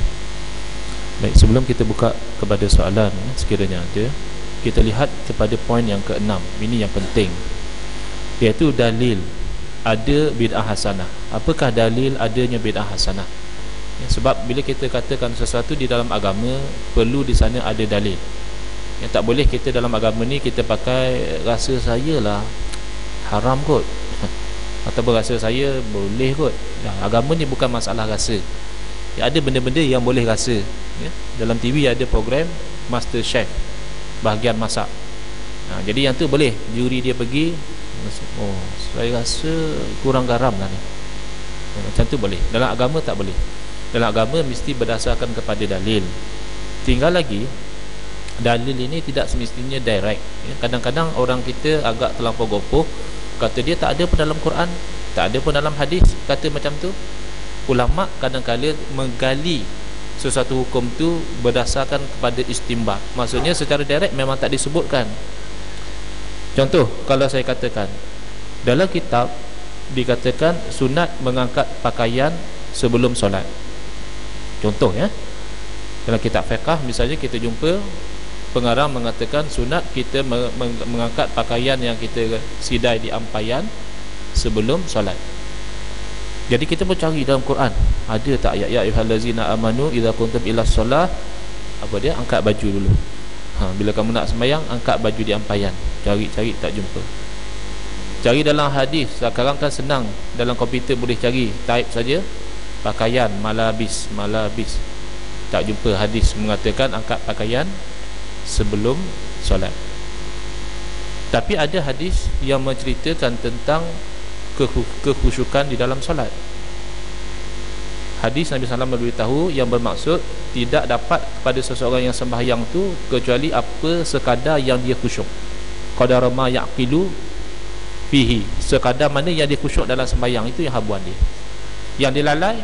Baik, sebelum kita buka kepada soalan sekiranya ada, kita lihat kepada poin yang ke-6. Ini yang penting, iaitu dalil ada bid'ah hasanah. Apakah dalil adanya bid'ah hasanah? Ya, sebab bila kita katakan sesuatu di dalam agama, perlu di sana ada dalil. Yang tak boleh kita dalam agama ni kita pakai rasa saya lah haram kot atau berasa saya boleh kot. Agama ni bukan masalah rasa. Ya, ada benda-benda yang boleh rasa. Ya, dalam TV ada program Master Chef, bahagian masak. Jadi yang tu boleh, juri dia pergi, oh saya rasa kurang garam lah ni. Macam tu boleh. Dalam agama tak boleh. Dalam agama mesti berdasarkan kepada dalil. Tinggal lagi, dalil ini tidak semestinya direct. Ya, kadang-kadang orang kita agak terlampau gopoh, kata dia tak ada pun dalam Quran, tak ada pun dalam hadis, kata macam tu. Ulama kadang-kadang menggali sesuatu hukum tu berdasarkan kepada istimbat. Maksudnya secara direct memang tak disebutkan. Contoh, kalau saya katakan dalam kitab dikatakan sunat mengangkat pakaian sebelum solat. Contoh ya, dalam kitab fiqh misalnya kita jumpa pengarang mengatakan sunat kita mengangkat pakaian yang kita sidai di ampayan sebelum solat. Jadi kita pun cari dalam Quran, ada tak ayat ya ayyuhallazina amanu idza kuntum ila solah, apa dia, angkat baju dulu. Bila kamu nak sembahyang, angkat baju di ampayan. Cari-cari tak jumpa. Cari dalam hadis, sekarang kan senang, dalam komputer boleh cari, type saja pakaian malabis, tak jumpa hadis mengatakan angkat pakaian sebelum solat. Tapi ada hadis yang menceritakan tentang kekhusyukan di dalam solat. Hadis Nabi SAW memberitahu yang bermaksud tidak dapat kepada seseorang yang sembahyang tu kecuali apa sekadar yang dia khusyuk. Qadara ma yaqilu fihi, sekadar mana yang dia khusyuk dalam sembahyang, itu yang habuan dia. Yang dilalai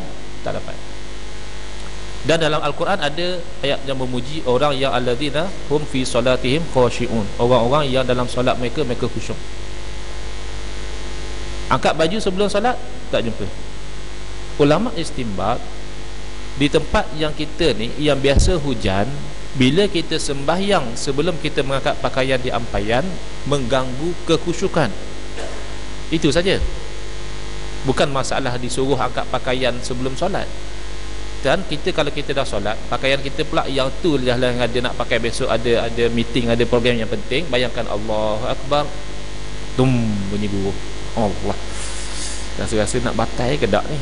tak dapat. Dan dalam Al-Quran ada ayat yang memuji orang yang alladzina hum fi solatihim khashi'un, orang-orang yang dalam solat mereka khusyuk. Angkat baju sebelum solat tak jumpa. Ulama istimbat, di tempat yang kita ni yang biasa hujan, bila kita sembahyang sebelum kita mengangkat pakaian di ampayan mengganggu kekhusyukan. Itu saja. Bukan masalah disuruh angkat pakaian sebelum solat. Dan kita kalau kita dah solat, pakaian kita pula yang tu lah yang ada nak pakai besok, ada meeting, ada program yang penting. Bayangkan Allahu Akbar, bunyi guru, Allah, rasa-rasa nak batai ke tak ni?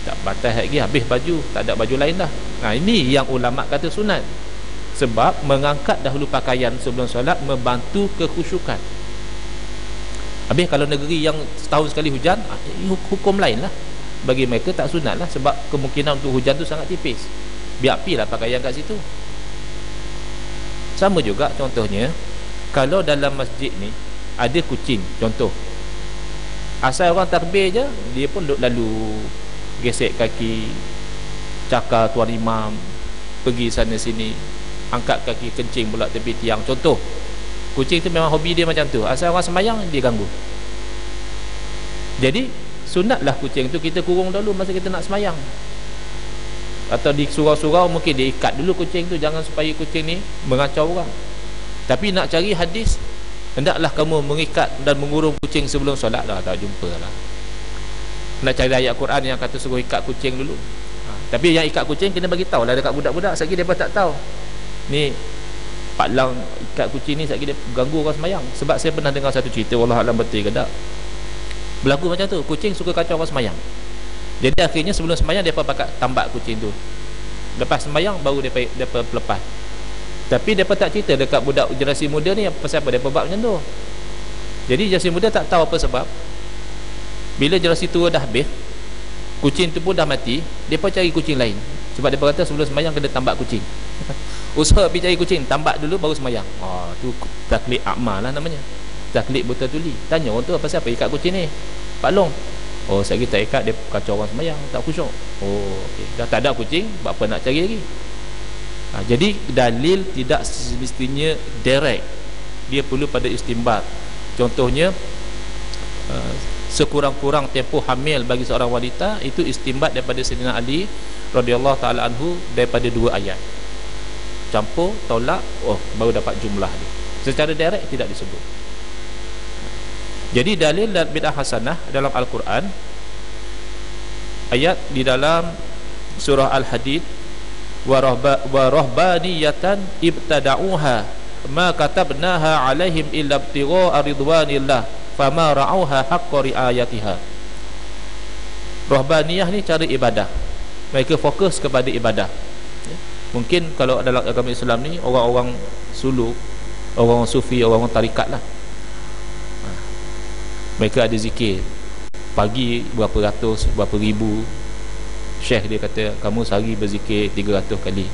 Tak batai lagi, habis baju, tak ada baju lain dah. Ini yang ulama kata sunat. Sebab mengangkat dahulu pakaian sebelum solat membantu kekhusyukan. Habis kalau negeri yang setahun sekali hujan, hukum lain lah. Bagi mereka tak sunat lah, sebab kemungkinan untuk hujan tu sangat tipis. Biar apilah pakaian kat situ. Sama juga contohnya, kalau dalam masjid ni ada kucing, contoh, asal orang takbir je, dia pun duduk lalu, gesek kaki, cakar tuan imam, pergi sana sini, angkat kaki, kencing pula tepi tiang. Contoh, kucing tu memang hobi dia macam tu. Asal orang sembahyang, dia ganggu. Jadi sunatlah kucing tu kita kurung dulu masa kita nak sembahyang. Atau di surau-surau mungkin dia ikat dulu kucing tu, jangan supaya kucing ni mengacau orang. Tapi nak cari hadis, hendaklah kamu mengikat dan mengurung kucing sebelum solat, dah tak jumpa lah. Nak cari ayat Quran yang kata suruh ikat kucing dulu. Tapi yang ikat kucing kena bagi tahu lah dekat budak-budak, sekali dia tak tahu. Ni Pak Lang ikat kucing ni, sekali dia ganggu orang sembahyang. Sebab saya pernah dengar satu cerita, wallahualam betul ke tak, berlaku macam tu, kucing suka kacau orang sembahyang. Jadi akhirnya sebelum sembahyang dia pakai tambak kucing tu. Lepas sembahyang baru dia lepas. Tapi dia tak cerita dekat budak generasi muda ni pasal apa dia buat macam tu. Jadi generasi muda tak tahu apa sebab. Bila generasi tua dah habis, kucing tu pun dah mati, dia pun cari kucing lain. Sebab dia kata sebelum sembahyang kena tambak kucing. Usaha pergi cari kucing, tambak dulu baru sembahyang. Tu taklid akmal lah namanya. Taklid buta tuli. Tanya orang tu pasal apa ikat kucing ni, Pak Long? Saya kita ikat, dia kacau orang sembahyang, tak khusyuk. Okay. Dah tak ada kucing, buat apa nak cari lagi? Jadi dalil tidak semestinya direct, dia perlu pada istimbat. Contohnya, sekurang-kurang tempoh hamil bagi seorang wanita, itu istimbat daripada Sayyidina Ali radhiyallahu taala anhu daripada 2 ayat. Campur, tolak, baru dapat jumlah dia. Secara direct tidak disebut. Jadi dalil dan bid'ah hasanah dalam Al-Quran, ayat di dalam surah Al-Hadid, wa rahbaniyatan ibtada'uha ma katabnaha alaihim illa ibtigha'a ridwanillah fama ra'auha haqqa riayatiha. Rahbaniyah ni cara ibadah, mereka fokus kepada ibadah. Mungkin kalau dalam agama Islam ni orang-orang suluk, orang sufi, orang tarikat lah, mereka ada zikir pagi berapa ratus, berapa ribu. Syekh dia kata kamu sehari berzikir 300 kali,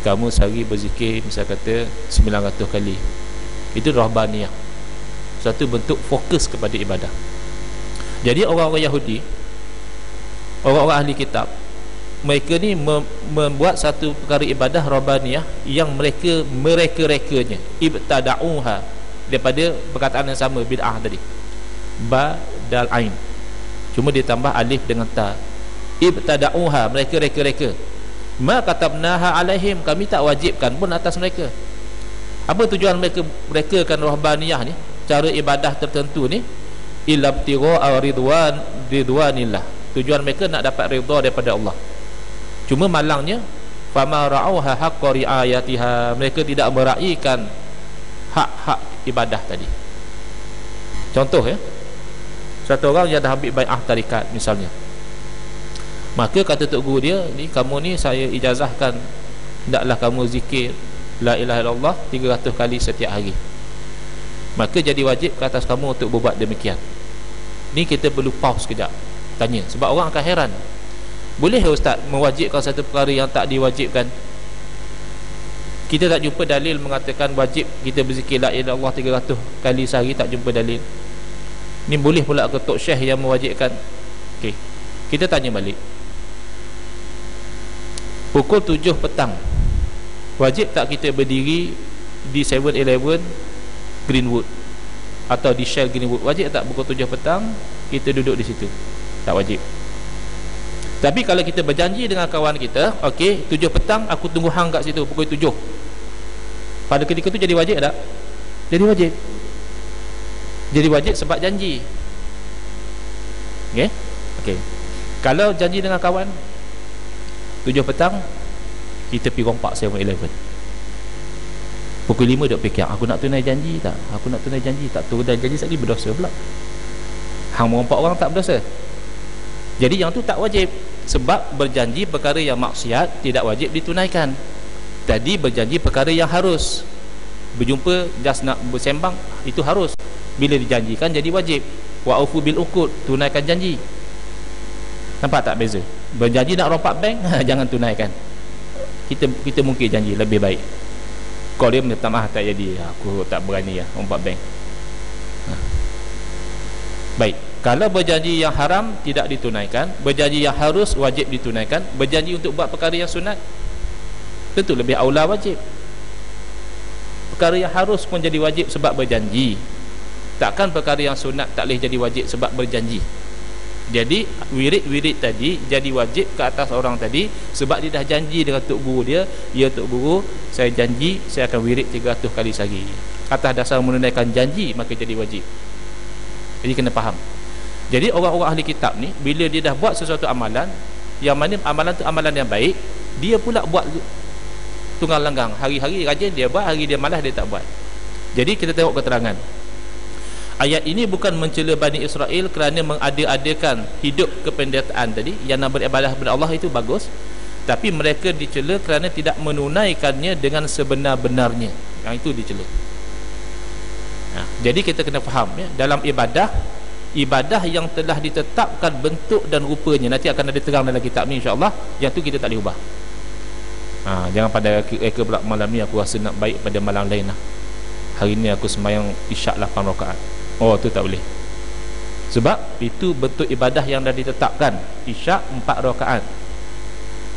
kamu sehari berzikir misal kata 900 kali. Itu rahbaniyah, satu bentuk fokus kepada ibadah. Jadi orang-orang Yahudi, orang-orang ahli kitab, mereka ni membuat satu perkara ibadah rahbaniyah yang mereka-rekanya ibtada'uha, daripada perkataan yang sama bid'ah tadi, ba dal ain, cuma ditambah alif dengan ta. Ibtada'uha, mereka-reka. Ma katabnaha alaihim, kami tak wajibkan pun atas mereka. Apa tujuan mereka merekakan rahbaniyah ni, cara ibadah tertentu ni? Illa ibtigha'a ridwanillah, tujuan mereka nak dapat redha daripada Allah. Cuma malangnya fama ra'auha haqqa riayatiha, mereka tidak meraihkan hak-hak ibadah tadi. Contoh ya, satu orang yang dah ambil bai'ah tarikat misalnya, maka kata tok guru dia ni, kamu ni saya ijazahkan hendaklah kamu zikir la ilaha illallah 300 kali setiap hari, maka jadi wajib ke atas kamu untuk berbuat demikian. Ni kita perlu pause sekejap, tanya, sebab orang akan heran, boleh ke ustaz mewajibkan satu perkara yang tak diwajibkan? Kita tak jumpa dalil mengatakan wajib kita berzikir la ilaha illallah 300 kali sehari, tak jumpa dalil. Ni boleh pula ke tok syekh yang mewajibkan? Okey, kita tanya balik, pukul 7 petang wajib tak kita berdiri di 7-Eleven Greenwood atau di Shell Greenwood? Wajib tak pukul 7 petang kita duduk di situ? Tak wajib. Tapi kalau kita berjanji dengan kawan kita, okey 7 petang aku tunggu hang kat situ pukul 7, pada ketika tu jadi wajib tak? Jadi wajib. Jadi wajib sebab janji. Okey? Okey. Kalau janji dengan kawan 7 petang kita pergi rompak 7-Eleven, pukul 5 duk fikir, aku nak tunai janji tak? Aku nak tunai janji tak? Tunai janji sekali berdosa pula. Hang merompak orang tak berdosa. Jadi yang tu tak wajib, sebab berjanji perkara yang maksiat tidak wajib ditunaikan. Tadi berjanji perkara yang harus, berjumpa just nak bersembang, itu harus, bila dijanjikan jadi wajib. Wa aufu bil uqud, tunaikan janji. Nampak tak beza? Berjanji nak rompak bank, jangan tunaikan. Kita mungkin janji lebih baik. Kalau dia minta maaf, tak jadi, aku tak berani rompak bank. Baik, kalau berjanji yang haram tidak ditunaikan, berjanji yang harus wajib ditunaikan, berjanji untuk buat perkara yang sunat, tentu lebih aula wajib. Perkara yang harus pun jadi wajib sebab berjanji, takkan perkara yang sunat tak boleh jadi wajib sebab berjanji. Jadi wirid-wirid tadi jadi wajib ke atas orang tadi sebab dia dah janji dengan tok guru dia, ya tok guru, saya janji saya akan wirid 300 kali sehari. Atas dasar menunaikan janji maka jadi wajib. Jadi kena faham. Jadi orang-orang ahli kitab ni, bila dia dah buat sesuatu amalan, yang mana amalan tu amalan yang baik, dia pula buat tunggal langgang. Hari-hari rajin dia buat, hari dia malas dia tak buat. Jadi kita tengok keterangan. Ayat ini bukan mencela Bani Israel kerana mengada-adakan hidup kependetaan tadi, yang nak beribadah kepada Allah itu bagus, tapi mereka dicela kerana tidak menunaikannya dengan sebenar-benarnya. Yang itu dicela. Jadi kita kena faham ya, dalam ibadah yang telah ditetapkan bentuk dan rupanya, nanti akan ada terang dalam kitab ni insya-Allah, yang tu kita tak boleh ubah. Jangan pada reka pula malam ni aku rasa nak baik pada malam lain lah. Hari ni aku sembahyang isyak 8 rakaat. Oh, tu tak boleh. Sebab itu bentuk ibadah yang dah ditetapkan. Isyak 4 rakaat.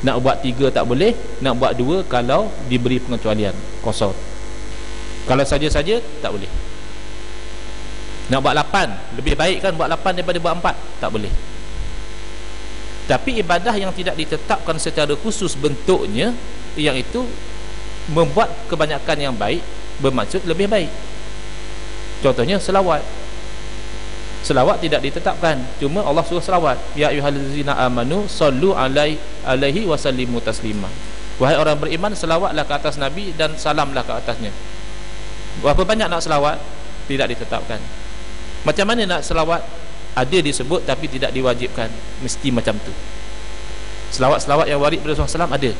Nak buat 3 tak boleh, nak buat 2 kalau diberi pengecualian, kosor. Kalau saja-saja tak boleh. Nak buat 8, lebih baik kan buat 8 daripada buat 4? Tak boleh. Tapi ibadah yang tidak ditetapkan secara khusus bentuknya, yang itu membuat kebanyakan yang baik bermaksud lebih baik. Contohnya selawat. Selawat tidak ditetapkan, cuma Allah suruh selawat. Ya ayyuhallazina amanu sallu alaihi wasallimu taslima. Wahai orang beriman, selawatlah ke atas Nabi dan salamlah ke atasnya. Berapa banyak nak selawat? Tidak ditetapkan. Macam mana nak selawat? Ada disebut tapi tidak diwajibkan mesti macam tu. Selawat-selawat yang warid pada Rasulullah SAW ada.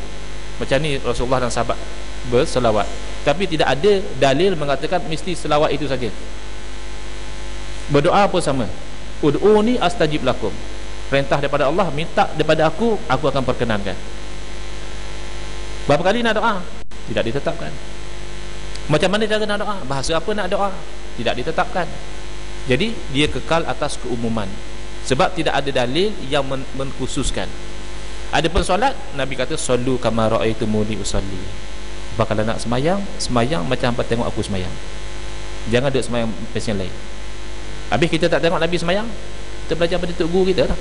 Macam ni Rasulullah dan sahabat berselawat, tapi tidak ada dalil mengatakan mesti selawat itu saja. Berdoa pun sama. Ud'uni astajib lakum. Perintah daripada Allah, minta daripada aku akan perkenankan. Berapa kali nak doa? Tidak ditetapkan. Macam mana cara nak doa? Bahasa apa nak doa? Tidak ditetapkan. Jadi dia kekal atas keumuman, sebab tidak ada dalil yang mengkhususkan. Adapun solat, Nabi kata sallu kama ra'aitumuni usalli. Kalau nak semayang macam hangpa tengok aku semayang. Jangan duk semayang pasien lain. Habis kita tak tengok Nabi semayang, kita belajar pada tok guru kita lah.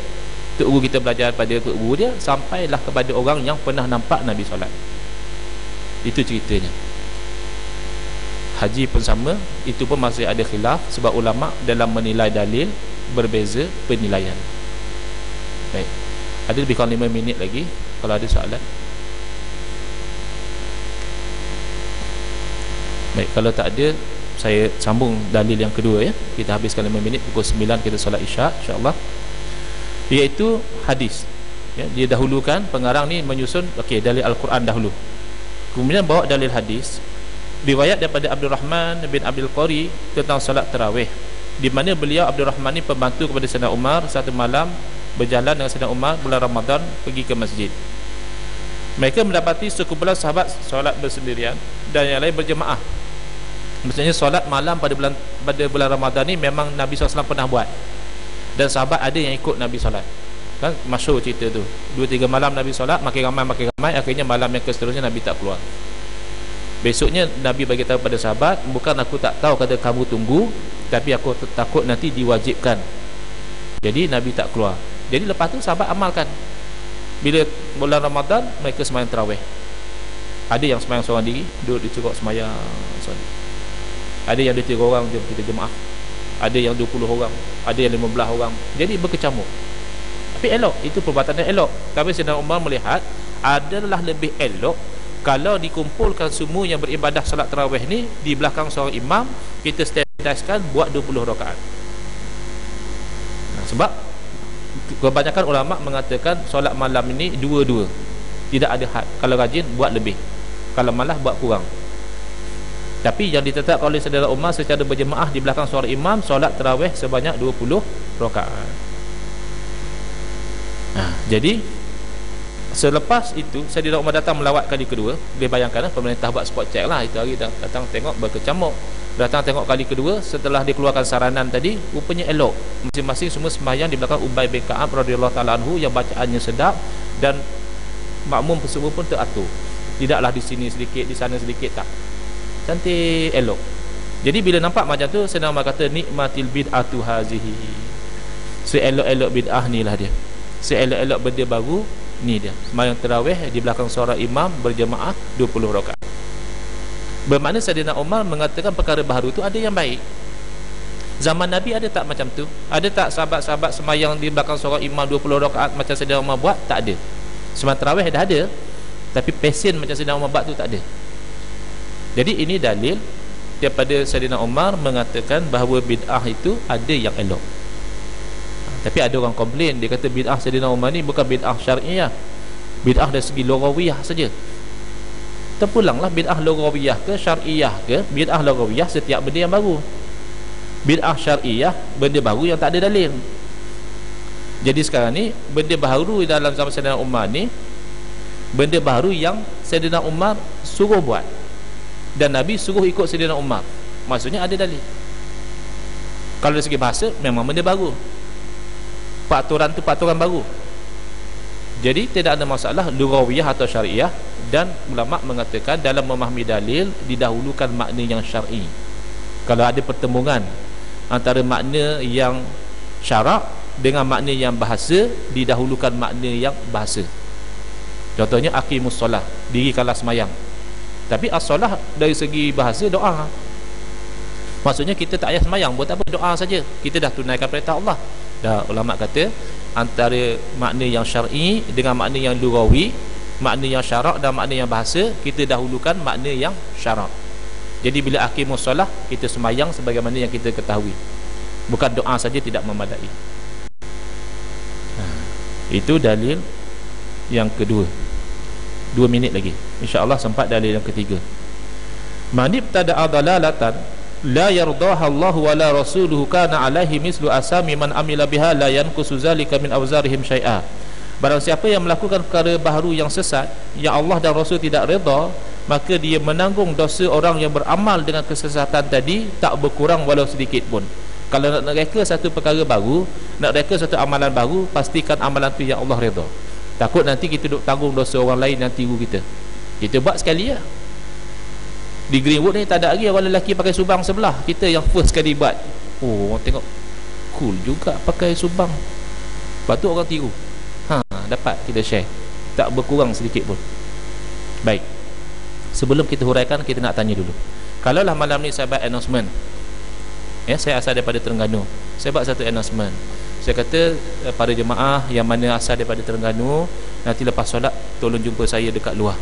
Tok guru kita belajar pada tok guru dia, sampailah kepada orang yang pernah nampak Nabi solat. Itu ceritanya. Haji pun sama, itu pun masih ada khilaf, sebab ulama dalam menilai dalil berbeza penilaian. Baik, ada lebih kurang 5 minit lagi. Kalau ada soalan. Baik, kalau tak ada, saya sambung dalil yang kedua ya. Kita habiskan 5 minit, pukul 9 kita solat Isyak insya-Allah. Iaitu hadis. Ya, dia dahulukan, pengarang ni menyusun okey dalil Al-Quran dahulu. Kemudian bawa dalil hadis. Riwayat daripada Abdul Rahman bin Abdul Qari tentang salat tarawih, di mana beliau Abdul Rahman ni pembantu kepada Sayyidina Umar. Satu malam berjalan dengan Sayyidina Umar bulan Ramadan pergi ke masjid. Mereka mendapati sekumpulan sahabat solat bersendirian dan yang lain berjemaah. Maksudnya solat malam pada bulan Ramadan ni memang Nabi SAW pernah buat, dan sahabat ada yang ikut Nabi solat. Kan masyhur cerita tu, 2-3 malam Nabi solat, makin ramai, akhirnya malam yang seterusnya Nabi tak keluar. Besoknya Nabi bagi tahu pada sahabat, bukan aku tak tahu kata kamu tunggu, tapi aku takut nanti diwajibkan. Jadi Nabi tak keluar. Jadi lepas tu sahabat amalkan. Bila bulan Ramadan, mereka sembahyang tarawih. Ada yang sembahyang seorang diri, duduk di cukok sembahyang seorang diri. Ada yang 2-3 orang kita jemaah. Ada yang 20 orang, ada yang 15 orang. Jadi berkecamuk. Tapi elok, itu perbuatan yang elok. Tapi Sayyidina Umar melihat adalah lebih elok kalau dikumpulkan semua yang beribadah salat tarawih ni di belakang seorang imam, kita standardiskan buat 20 rakaat. Sebab kebanyakan ulama mengatakan solat malam ini 2-2, tidak ada had. Kalau rajin buat lebih, kalau malah buat kurang. Tapi yang ditetapkan oleh Saudara Umar secara berjemaah di belakang seorang imam, solat tarawih sebanyak 20 rakaat. Jadi selepas itu Sayyidina Umar datang melawat kali kedua. Dia bayangkan pemerintah buat spot check lah. Itu hari datang tengok berkecamuk. Datang tengok kali kedua, setelah dikeluarkan saranan tadi, rupanya elok. Masing-masing semua sembahyang di belakang Ubay bin Ka'ab radhiyallahu ta'ala anhu, yang bacaannya sedap, dan makmum semua pun teratur. Tidaklah di sini sedikit, di sana sedikit, tak. Cantik, elok. Jadi bila nampak macam tu, Sayyidina Umar kata nikmatil bid'atu hazihi. Seelok-elok bid'ah ni lah dia. Seelok-elok benda baru ni dia. Sembahyang tarawih di belakang seorang imam berjemaah 20 rakaat. Bermakna Sayyidina Umar mengatakan perkara baru tu ada yang baik. Zaman Nabi ada tak macam tu? Ada tak sahabat-sahabat sembahyang di belakang seorang imam 20 rakaat macam Sayyidina Umar buat? Tak ada. Sembahyang tarawih dah ada, tapi pesen macam Sayyidina Umar buat tu tak ada. Jadi ini dalil daripada Sayyidina Umar mengatakan bahawa bid'ah itu ada yang elok. Tapi ada orang komplain, dia kata bid'ah Sayyidina Umar ni bukan bid'ah syar'iyah, bid'ah dari segi lughawiyah saja. Terpulanglah, bid'ah lughawiyah ke syar'iyah ke? Bid'ah lughawiyah setiap benda yang baru. Bid'ah syar'iyah benda baru yang tak ada dalil. Jadi sekarang ni benda baru dalam zaman Sayyidina Umar ni, benda baru yang Sayyidina Umar suruh buat, dan Nabi suruh ikut Sayyidina Umar. Maksudnya ada dalil. Kalau dari segi bahasa memang benda baru, peraturan tu peraturan baru. Jadi tidak ada masalah lughawiyah atau syariah, dan ulama mengatakan dalam memahami dalil didahulukan makna yang syar'i. Kalau ada pertembungan antara makna yang syarak dengan makna yang bahasa, didahulukan makna yang bahasa. Contohnya aqimus solah, dirikanlah semayang. Tapi as-solah dari segi bahasa doa. Maksudnya kita tak payah semayang, buat apa, doa saja, kita dah tunaikan perintah Allah. Dah ulama kata antara makna yang syar'i dengan makna yang lughawi, makna yang syarak dan makna yang bahasa, kita dahulukan makna yang syarak. Jadi bila aqimus solah, kita semayang sebagaimana yang kita ketahui, bukan doa saja tidak memadai. Itu dalil yang kedua. 2 minit lagi, insya-Allah sempat dalil yang ketiga. Man ibtada'a dalalatan la yardaha Allah wa la rasuluhu kana alaihi mislu asami man amila biha la yanqusu zalika min awzarihim syai'a. Barang siapa yang melakukan perkara baharu yang sesat, yang Allah dan Rasul tidak redha, maka dia menanggung dosa orang yang beramal dengan kesesatan tadi, tak berkurang walau sedikit pun. Kalau nak reka satu perkara baru, nak reka satu amalan baru, pastikan amalan tu yang Allah redha. Takut nanti kita duk tanggung dosa orang lain yang tiru kita. Kita buat sekali lah. Di Greenwood ni tak ada lagi orang lelaki pakai subang sebelah, kita yang first sekali buat. Oh, orang tengok cool juga pakai subang, patut orang tiru. Dapat kita share, tak berkurang sedikit pun. Baik, sebelum kita huraikan, kita nak tanya dulu. Kalaulah malam ni saya buat announcement, saya asal daripada Terengganu, saya buat satu announcement. Saya kata para jemaah yang mana asal daripada Terengganu, nanti lepas solat tolong jumpa saya dekat luar.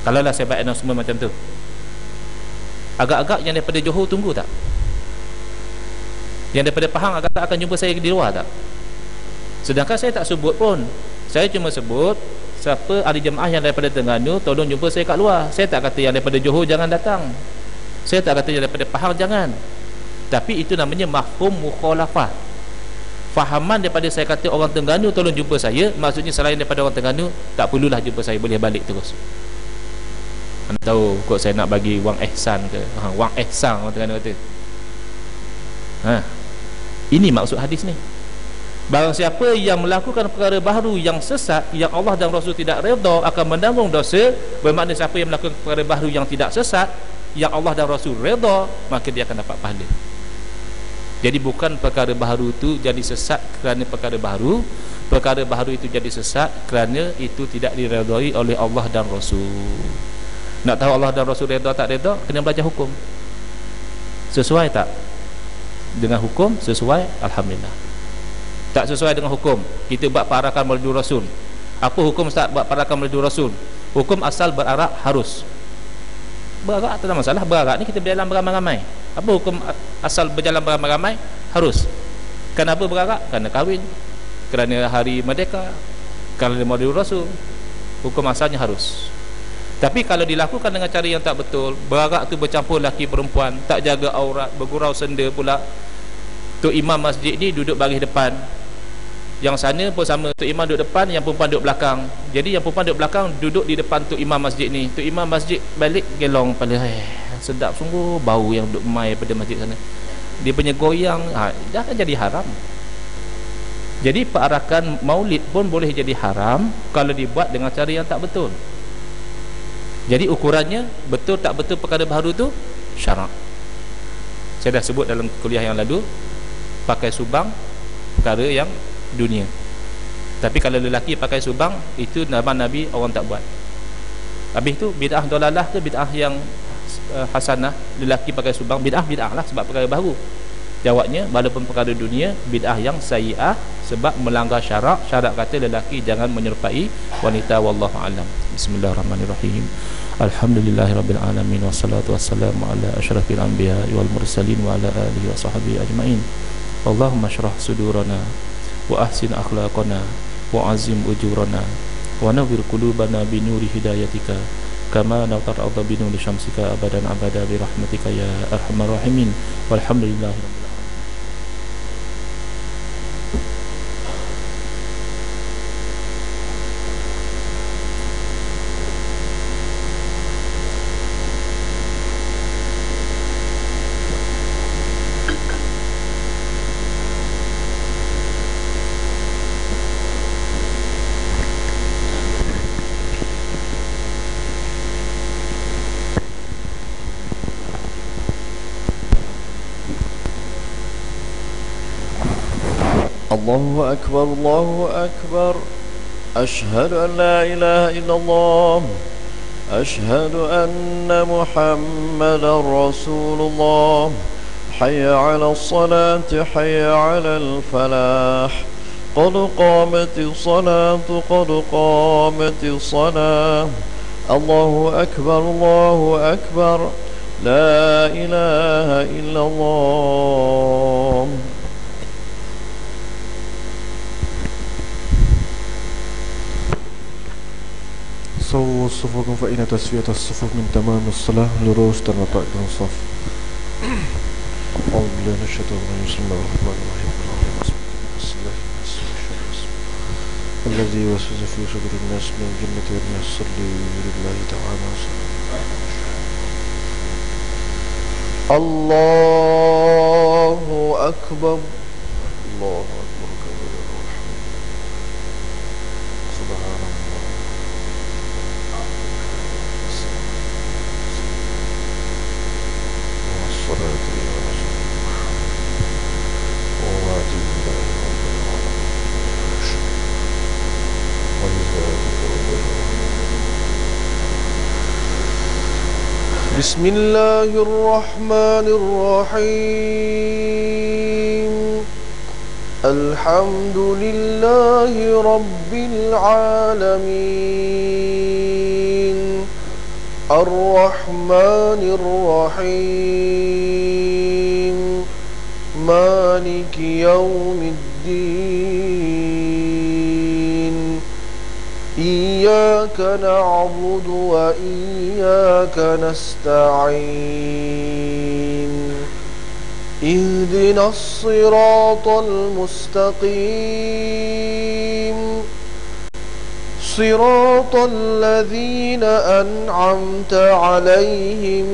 Kalaulah saya buat announcement macam tu, agak-agak yang daripada Johor tunggu tak? Yang daripada Pahang agak-agak akan jumpa saya di luar tak? Sedangkan saya tak sebut pun, saya cuma sebut siapa ahli jemaah yang daripada Terengganu tolong jumpa saya kat luar. Saya tak kata yang daripada Johor jangan datang, saya tak kata yang daripada Pahang jangan. Tapi itu namanya mafhum mukhalafah. Fahaman daripada saya kata orang Terengganu tolong jumpa saya, maksudnya selain daripada orang Terengganu tak perlulah jumpa saya, boleh balik terus. Anda tahu kok saya nak bagi wang ihsan ke? Wang ihsan orang Terengganu kata. Ini maksud hadis ni. Barang siapa yang melakukan perkara baharu yang sesat, yang Allah dan Rasul tidak redha, akan menanggung dosa. Bermakna siapa yang melakukan perkara baharu yang tidak sesat, yang Allah dan Rasul redha, maka dia akan dapat pahala. Jadi bukan perkara baharu itu jadi sesat kerana perkara baharu, perkara baharu itu jadi sesat kerana itu tidak diredai oleh Allah dan Rasul. Nak tahu Allah dan Rasul redha tak redha, kena belajar hukum. Sesuai tak dengan hukum? Sesuai, alhamdulillah. Tak sesuai dengan hukum, kita buat parakan melalui Rasul. Apa hukum Ustaz buat parakan melalui Rasul? Hukum asal berarak harus. Berarak tak ada masalah, berarak ni kita berjalan beramai-ramai. Apa hukum asal berjalan beramai-ramai? Harus. Kenapa berarak? Kerana kahwin, kerana hari merdeka, kerana melalui Rasul. Hukum asalnya harus. Tapi kalau dilakukan dengan cara yang tak betul, berarak tu bercampur lelaki perempuan, tak jaga aurat, bergurau senda pula. Tok imam masjid ni duduk baris depan, yang sana pun sama, tok imam duduk depan, yang perempuan duduk belakang. Jadi yang perempuan duduk belakang duduk di depan tok imam masjid ni. Tok imam masjid balik gelong kepala, sedap sungguh bau yang duduk mai pada masjid sana. Dia punya goyang, dah akan jadi haram. Jadi perarakan maulid pun boleh jadi haram kalau dibuat dengan cara yang tak betul. Jadi ukurannya betul tak betul perkara baharu tu syarak. Saya dah sebut dalam kuliah yang lalu, pakai subang perkara yang dunia. Tapi kalau lelaki pakai subang, itu zaman Nabi orang tak buat. Habis tu bid'ah dolalah ke bid'ah yang hasanah? Lelaki pakai subang bid'ah lah sebab perkara baru. Jawabnya, walaupun perkara dunia, bid'ah yang sayyi'ah sebab melanggar syarak. Syarak kata lelaki jangan menyerupai wanita, wallahu alam. Bismillahirrahmanirrahim. Alhamdulillahirabbil alamin, wassalatu wassalamu ala asyrafil anbiya wal mursalin wa ala alihi wa sahbihi ajmain. Allahumma shrah sudurana wa ahsin akhlaqana wa azim ujurana wa nawwir qulubana bi nuri hidayatika kama nawtar arda bi nuri syamsika abadan abada bi rahmatika ya arhamar rahimin. Walhamdulillahirabbil الله أكبر الله أكبر. أشهد أن لا إله إلا الله. أشهد أن محمدا رسول الله. حي على الصلاة حي على الفلاح. قد قامت الصلاة قد قامت الصلاة. الله أكبر الله أكبر. لا إله إلا الله. صووا صفوفكم فإن تسوية الصفوف من تمام الصلاة. lurus dan rapat dalam saf. أعوذ بالله من الشيطان الرجيم. بسم الله الرحمن الرحيم. الذي يوسوس في صدور الناس من الجنة والناس. صلي لله تعالى. الله أكبر الله أكبر كبيرا والحمد سبحان الله. والصلاة يا رسول الله وآتي الله بسم الله الرحمن الرحيم. الحمد لله رب العالمين. الرحمن الرحيم. مالك يوم الدين. إياك نعبد وإياك نستعين. اهدنا الصراط المستقيم. صراط الذين أنعمت عليهم